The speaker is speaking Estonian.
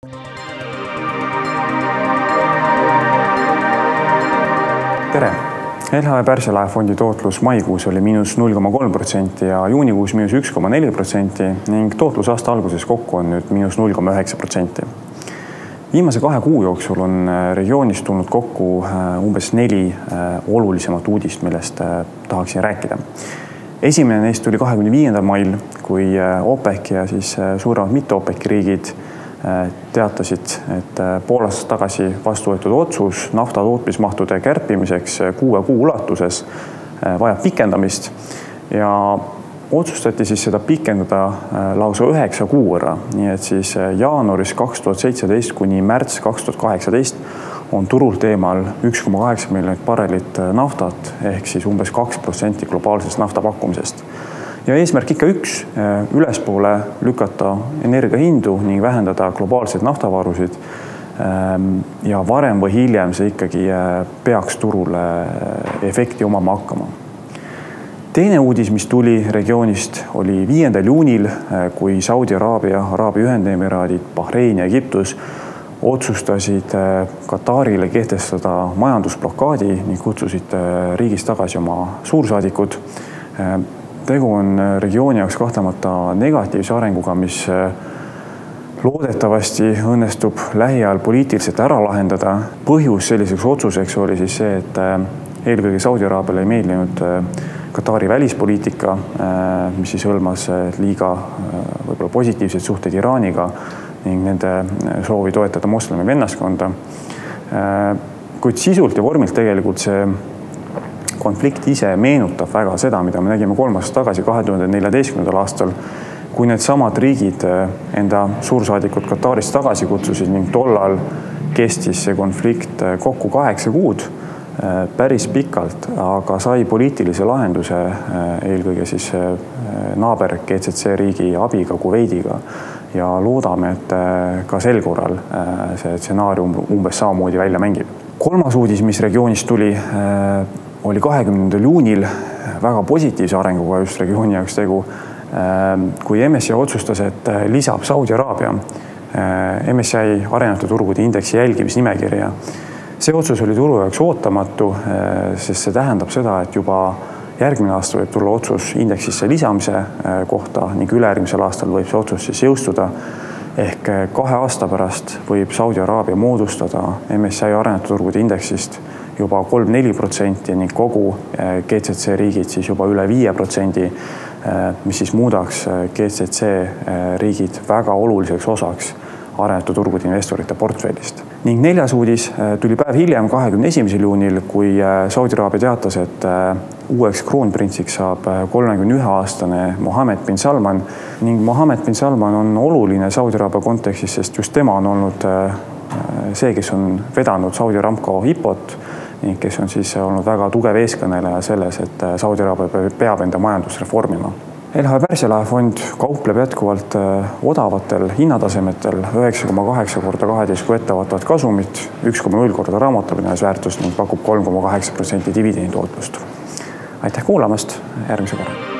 Tere! LHV Pärsia laefondi tootlus maikuus oli -0,3% ja juunikuus -1,4% ning tootlus aasta alguses kokku on nüüd -0,9%. Viimase 2 kuu jooksul on regioonis tulnud kokku umbes 4 olulisemat uudist, millest tahaksin rääkida. Esimene neist tuli 25. mail, kui OPEC ja siis suuremad mitte-OPEC-i riigid teatasid, et pool aastat tagasi vastu võetud otsus nafta tootmismahtude kärpimiseks 6 kuu ulatuses vajab pikendamist ja otsustati siis seda pikendada lausa 9 kuu võrra. Nii et siis jaanuaris 2017 kuni märts 2018 on turult eemal 1,8 miljonit barrelit naftat ehk siis umbes 2% globaalsest nafta pakkumisest. Ja eesmärk ikka üks, ülespoole lükata energiahindu ning vähendada globaalseid naftavarusid. Ja varem või hiljem see ikkagi peaks turule efekti omama hakkama. Teine uudis, mis tuli regioonist, oli 5. juunil, kui Saudi Araabia, Araabia Ühendemiraadid, Bahrein ja Egiptus otsustasid Katarile kehtestada majandusblokaadi ning kutsusid riigist tagasi oma suursaadikud. Tegu on regiooni jaoks kahtlemata negatiivse arenguga, mis loodetavasti õnnestub lähiajal poliitiliselt ära lahendada. Põhjus selliseks otsuseks oli siis see, et eelkõige Saudi Araabiale ei meeldinud Katari välispoliitika, mis siis hõlmas liiga võib-olla positiivseid suhteid Iraaniga ning nende soovi toetada moslemi vennaskonda. Kuid sisult ja vormilt tegelikult see konflikt ise meenutab väga seda, mida me nägime 3 aastat tagasi 2014. aastal, kui need samad riigid enda suursaadikud Katarist tagasi kutsusid ning tollal kestis see konflikt kokku 8 kuud, päris pikalt, aga sai poliitilise lahenduse eelkõige siis naaber GCC riigi abiga Kuveidiga ja loodame, et ka sel korral see stsenaarium umbes samamoodi välja mängib. Kolmas uudis, mis regioonist tuli, oli 20. juunil väga positiivse arenguga just regiooni jaoks tegu, kui MSCI otsustas, et lisab Saudi Araabia MSCI arenenud turgude indeksi jälgimisnimekirja. See otsus oli turu jaoks ootamatu, sest see tähendab seda, et juba järgmine aasta võib tulla otsus indeksisse lisamise kohta ning ülejärgmisel aastal võib see otsus siis jõustuda. Ehk 2 aasta pärast võib Saudi Araabia moodustada MSCI arenenud turgude indeksist juba 3-4% ning kogu GCC riigid siis juba üle 5%, mis siis muudaks GCC riigid väga oluliseks osaks arenenud turgude investorite portfellist. Ning 4. uudis tuli päev hiljem 21. juunil, kui Saudi Araabia teatas, et uueks kroonprintsiks saab 31-aastane Mohammed bin Salman ning Mohammed bin Salman on oluline Saudi Araabia kontekstis, sest just tema on olnud see, kes on vedanud Saudi Aramco IPO-t ning kes on siis olnud väga tugev eeskõneleja selles, et Saudi Araabia peab enda majandust reformima. LHV Pärsia laefond kaupleb jätkuvalt odavatel hinnatasemetel 9,8 korda 12 ettevaatavat kasumit, 1,0 korda raamatupidamisväärtust ning pakub 3,8% dividendi tootlust. Aitäh kuulamast, järgmise korra!